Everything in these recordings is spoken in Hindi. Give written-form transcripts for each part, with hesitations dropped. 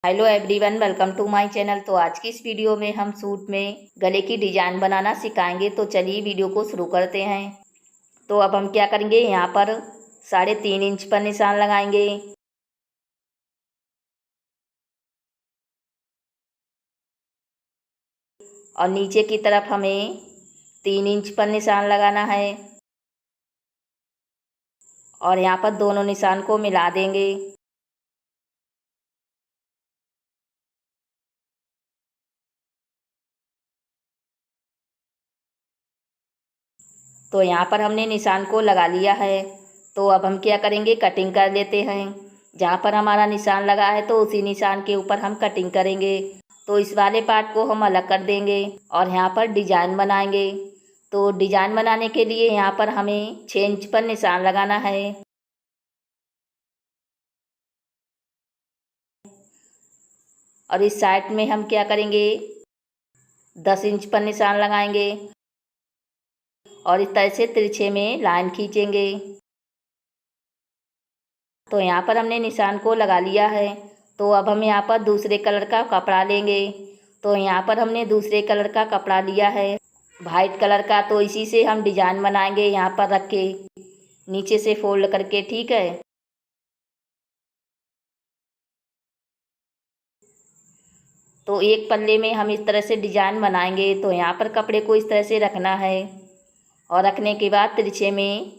Hello everyone, welcome to my channel. तो आज की इस वीडियो में हम सूट में गले की डिजाइन बनाना सिखाएंगे। तो चलिए वीडियो को शुरू करते हैं। तो अब हम क्या करेंगे, यहाँ पर 3.5 इंच पर निशान लगाएंगे और नीचे की तरफ हमें 3 इंच पर निशान लगाना है और यहाँ पर दोनों निशान को मिला देंगे। तो यहाँ पर हमने निशान को लगा लिया है। तो अब हम क्या करेंगे, कटिंग कर लेते हैं। जहाँ पर हमारा निशान लगा है तो उसी निशान के ऊपर हम कटिंग करेंगे। तो इस वाले पार्ट को हम अलग कर देंगे और यहाँ पर डिजाइन बनाएंगे। तो डिजाइन बनाने के लिए यहाँ पर हमें 6 इंच पर निशान लगाना है और इस साइड में हम क्या करेंगे, 10 इंच पर निशान लगाएंगे और इस तरह से तिरछे में लाइन खींचेंगे। तो यहाँ पर हमने निशान को लगा लिया है। तो अब हम यहाँ पर दूसरे कलर का कपड़ा लेंगे। तो यहाँ पर हमने दूसरे कलर का कपड़ा लिया है, वाइट कलर का। तो इसी से हम डिजाइन बनाएंगे, यहाँ पर रख के नीचे से फोल्ड करके, ठीक है। तो एक पल्ले में हम इस तरह से डिजाइन बनाएंगे। तो यहाँ पर कपड़े को इस तरह से रखना है और रखने के बाद तिरछे में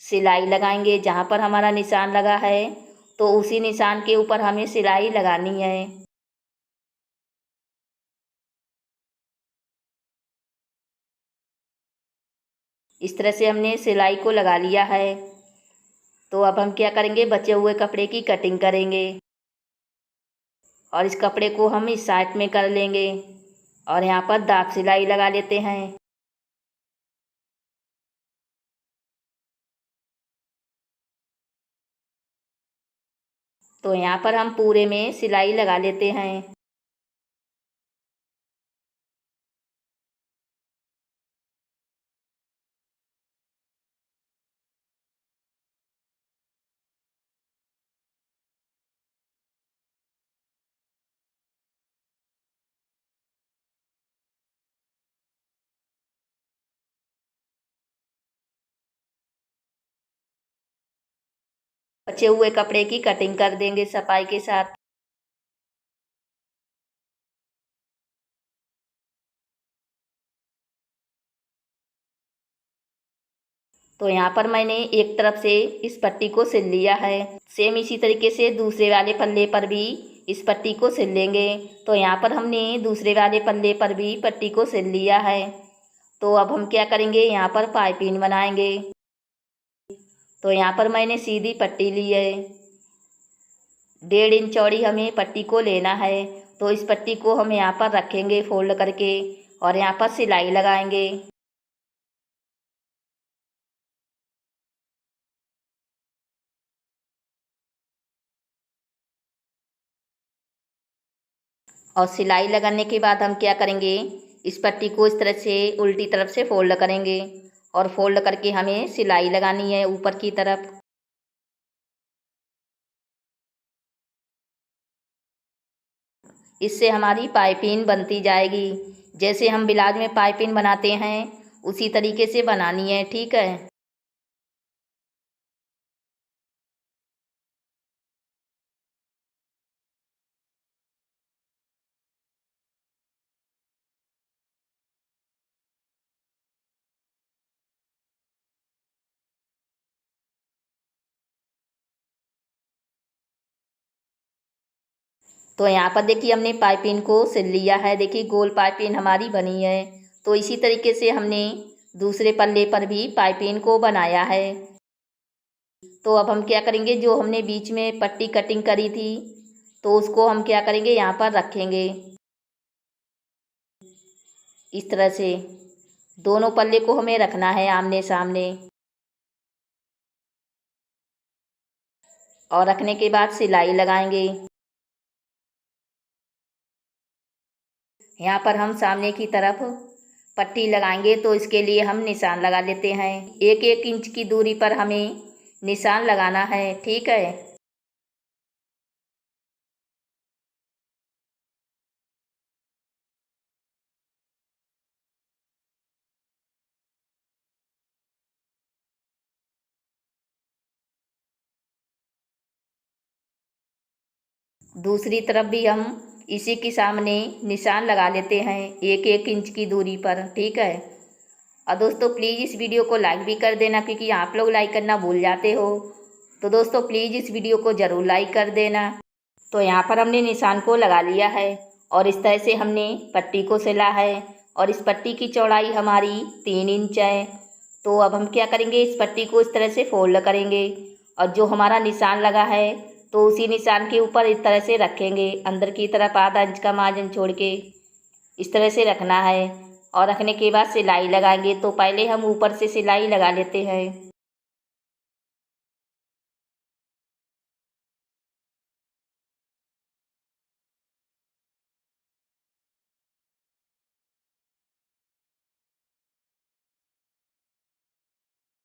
सिलाई लगाएंगे। जहाँ पर हमारा निशान लगा है तो उसी निशान के ऊपर हमें सिलाई लगानी है। इस तरह से हमने सिलाई को लगा लिया है। तो अब हम क्या करेंगे, बचे हुए कपड़े की कटिंग करेंगे और इस कपड़े को हम इस साइड में कर लेंगे और यहाँ पर दाग सिलाई लगा लेते हैं। तो यहाँ पर हम पूरे में सिलाई लगा लेते हैं। बचे हुए कपड़े की कटिंग कर देंगे सफाई के साथ। तो यहाँ पर मैंने एक तरफ से इस पट्टी को सिल लिया है। सेम इसी तरीके से दूसरे वाले पल्ले पर भी इस पट्टी को सिल लेंगे। तो यहाँ पर हमने दूसरे वाले पल्ले पर भी पट्टी को सिल लिया है। तो अब हम क्या करेंगे, यहाँ पर पाइपिंग बनाएंगे। तो यहाँ पर मैंने सीधी पट्टी ली है, 1.5 इंच चौड़ी हमें पट्टी को लेना है। तो इस पट्टी को हम यहाँ पर रखेंगे फोल्ड करके और यहाँ पर सिलाई लगाएंगे। और सिलाई लगाने के बाद हम क्या करेंगे, इस पट्टी को इस तरह से उल्टी तरफ से फोल्ड करेंगे और फोल्ड करके हमें सिलाई लगानी है ऊपर की तरफ। इससे हमारी पाइपिंग बनती जाएगी। जैसे हम ब्लाउज में पाइपिंग बनाते हैं उसी तरीके से बनानी है, ठीक है। तो यहाँ पर देखिए हमने पाइपिंग को सिल लिया है। देखिए गोल पाइपिंग हमारी बनी है। तो इसी तरीके से हमने दूसरे पल्ले पर भी पाइपिंग को बनाया है। तो अब हम क्या करेंगे, जो हमने बीच में पट्टी कटिंग करी थी तो उसको हम क्या करेंगे, यहाँ पर रखेंगे इस तरह से। दोनों पल्ले को हमें रखना है आमने सामने और रखने के बाद सिलाई लगाएंगे। यहाँ पर हम सामने की तरफ पट्टी लगाएंगे। तो इसके लिए हम निशान लगा लेते हैं। 1-1 इंच की दूरी पर हमें निशान लगाना है, ठीक है। दूसरी तरफ भी हम इसी के सामने निशान लगा लेते हैं 1-1 इंच की दूरी पर, ठीक है। और दोस्तों प्लीज़ इस वीडियो को लाइक भी कर देना, क्योंकि आप लोग लाइक करना भूल जाते हो। तो दोस्तों प्लीज़ इस वीडियो को ज़रूर लाइक कर देना। तो यहाँ पर हमने निशान को लगा लिया है और इस तरह से हमने पट्टी को सिला है और इस पट्टी की चौड़ाई हमारी 3 इंच है। तो अब हम क्या करेंगे, इस पट्टी को इस तरह से फोल्ड करेंगे और जो हमारा निशान लगा है तो उसी निशान के ऊपर इस तरह से रखेंगे, अंदर की तरफ आधा इंच का मार्जिन छोड़ के इस तरह से रखना है। और रखने के बाद सिलाई लगाएंगे। तो पहले हम ऊपर से सिलाई लगा लेते हैं।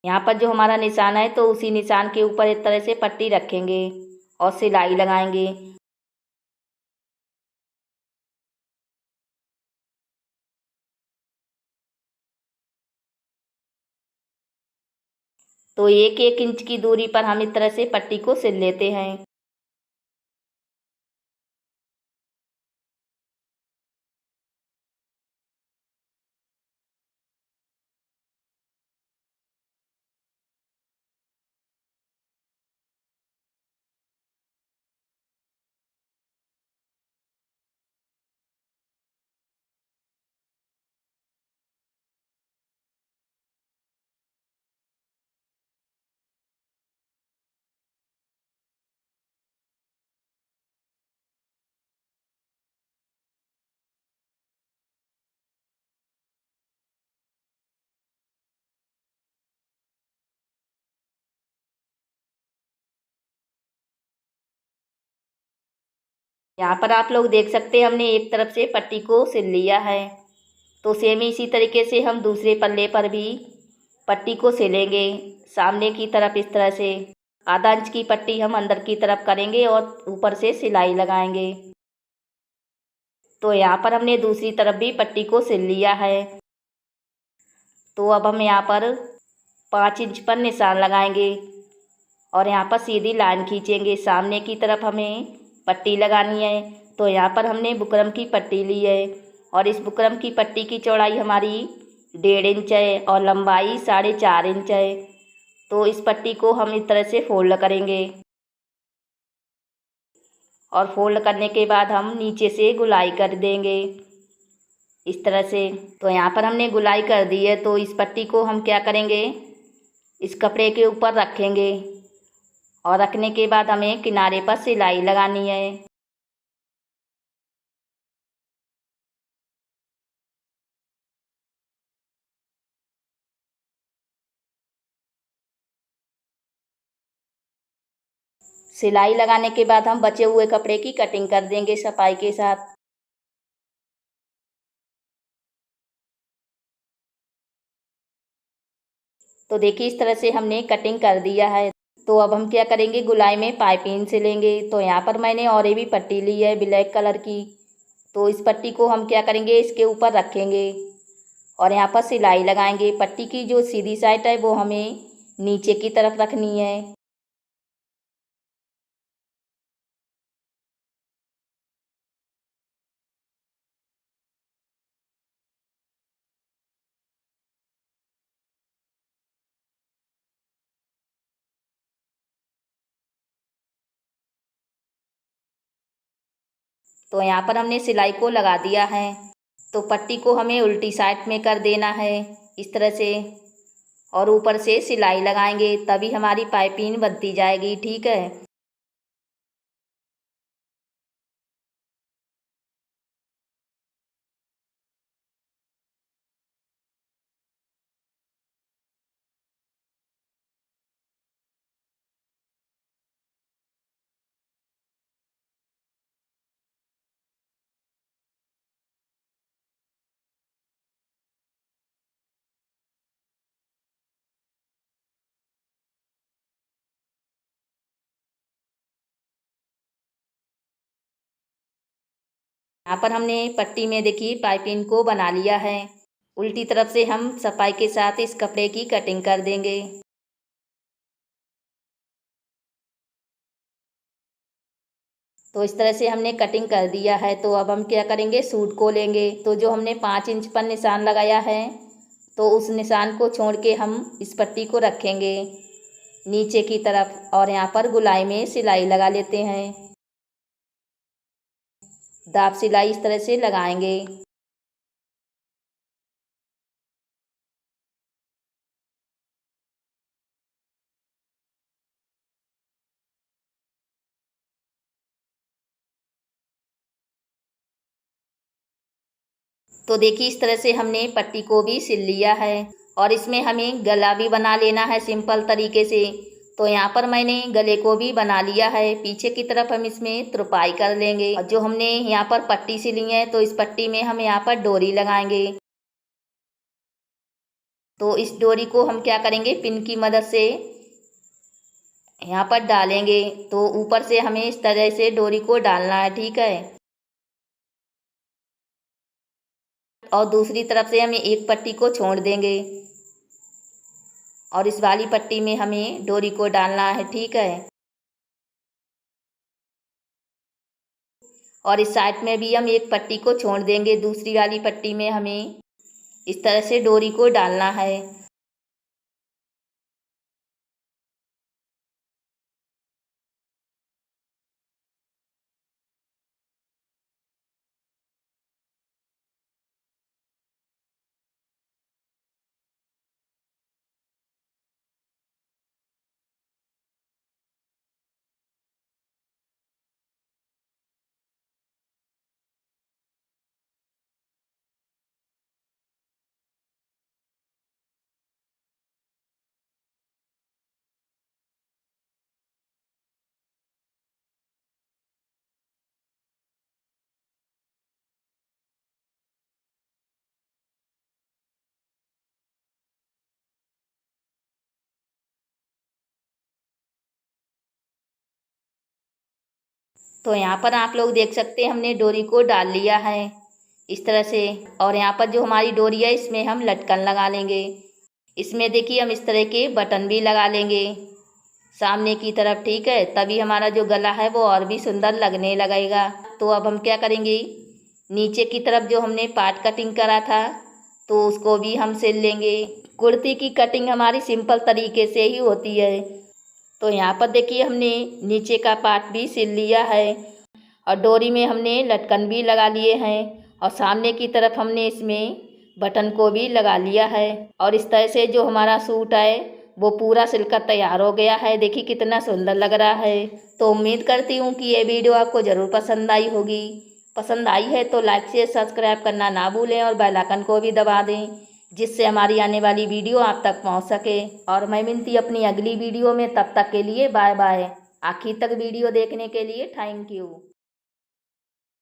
यहाँ पर जो हमारा निशान है तो उसी निशान के ऊपर इस तरह से पट्टी रखेंगे और सिलाई लगाएंगे। तो 1-1 इंच की दूरी पर हम इस तरह से पट्टी को सिल लेते हैं। यहाँ पर आप लोग देख सकते हैं हमने एक तरफ से पट्टी को सिल लिया है। तो सेम इसी तरीके से हम दूसरे पल्ले पर भी पट्टी को सिलेंगे। सामने की तरफ इस तरह से आधा इंच की पट्टी हम अंदर की तरफ करेंगे और ऊपर से सिलाई लगाएंगे। तो यहाँ पर हमने दूसरी तरफ भी पट्टी को सिल लिया है। तो अब हम यहाँ पर 5 इंच पर निशान लगाएंगे और यहाँ पर सीधी लाइन खींचेंगे। सामने की तरफ हमें पट्टी लगानी है। तो यहाँ पर हमने बुकरम की पट्टी ली है और इस बुकरम की पट्टी की चौड़ाई हमारी 1.5 इंच है और लंबाई 4.5 इंच है। तो इस पट्टी को हम इस तरह से फोल्ड करेंगे और फोल्ड करने के बाद हम नीचे से गुलाई कर देंगे इस तरह से। तो यहाँ पर हमने गुलाई कर दी है। तो इस पट्टी को हम क्या करेंगे, इस कपड़े के ऊपर रखेंगे और रखने के बाद हमें किनारे पर सिलाई लगानी है। सिलाई लगाने के बाद हम बचे हुए कपड़े की कटिंग कर देंगे सफाई के साथ। तो देखिए इस तरह से हमने कटिंग कर दिया है। तो अब हम क्या करेंगे, गुलाई में पाइपिंग सिलेंगे। तो यहाँ पर मैंने और भी पट्टी ली है ब्लैक कलर की। तो इस पट्टी को हम क्या करेंगे, इसके ऊपर रखेंगे और यहाँ पर सिलाई लगाएंगे। पट्टी की जो सीधी साइड है वो हमें नीचे की तरफ रखनी है। तो यहाँ पर हमने सिलाई को लगा दिया है। तो पट्टी को हमें उल्टी साइड में कर देना है इस तरह से और ऊपर से सिलाई लगाएंगे, तभी हमारी पाइपिंग बनती जाएगी, ठीक है। यहाँ पर हमने पट्टी में देखिए पाइपिंग को बना लिया है। उल्टी तरफ से हम सफाई के साथ इस कपड़े की कटिंग कर देंगे। तो इस तरह से हमने कटिंग कर दिया है। तो अब हम क्या करेंगे, सूट को लेंगे। तो जो हमने 5 इंच पर निशान लगाया है, तो उस निशान को छोड़ के हम इस पट्टी को रखेंगे नीचे की तरफ और यहाँ पर गुलाई में सिलाई लगा लेते हैं। दाब सिलाई इस तरह से लगाएंगे। तो देखिए इस तरह से हमने पट्टी को भी सिल लिया है और इसमें हमें गला भी बना लेना है सिंपल तरीके से। तो यहाँ पर मैंने गले को भी बना लिया है। पीछे की तरफ हम इसमें तुरपाई कर लेंगे और जो हमने यहाँ पर पट्टी सिली है, तो इस पट्टी में हम यहाँ पर डोरी लगाएंगे। तो इस डोरी को हम क्या करेंगे, पिन की मदद से यहाँ पर डालेंगे। तो ऊपर से हमें इस तरह से डोरी को डालना है, ठीक है। और दूसरी तरफ से हमें एक पट्टी को छोड़ देंगे और इस वाली पट्टी में हमें डोरी को डालना है, ठीक है। और इस साइड में भी हम एक पट्टी को छोड़ देंगे। दूसरी वाली पट्टी में हमें इस तरह से डोरी को डालना है। तो यहाँ पर आप लोग देख सकते हैं हमने डोरी को डाल लिया है इस तरह से। और यहाँ पर जो हमारी डोरी है, इसमें हम लटकन लगा लेंगे। इसमें देखिए हम इस तरह के बटन भी लगा लेंगे सामने की तरफ, ठीक है। तभी हमारा जो गला है वो और भी सुंदर लगने लगेगा। तो अब हम क्या करेंगे, नीचे की तरफ जो हमने पार्ट कटिंग करा था, तो उसको भी हम सिल लेंगे। कुर्ती की कटिंग हमारी सिंपल तरीके से ही होती है। तो यहाँ पर देखिए हमने नीचे का पार्ट भी सिल लिया है और डोरी में हमने लटकन भी लगा लिए हैं और सामने की तरफ हमने इसमें बटन को भी लगा लिया है। और इस तरह से जो हमारा सूट है वो पूरा सिलकर तैयार हो गया है। देखिए कितना सुंदर लग रहा है। तो उम्मीद करती हूँ कि ये वीडियो आपको ज़रूर पसंद आई होगी। पसंद आई है तो लाइक शेयर सब्सक्राइब करना ना भूलें और बेल आइकन को भी दबा दें, जिससे हमारी आने वाली वीडियो आप तक पहुंच सके। और मैं मिलती अपनी अगली वीडियो में, तब तक के लिए बाय बाय। आखिर तक वीडियो देखने के लिए थैंक यू।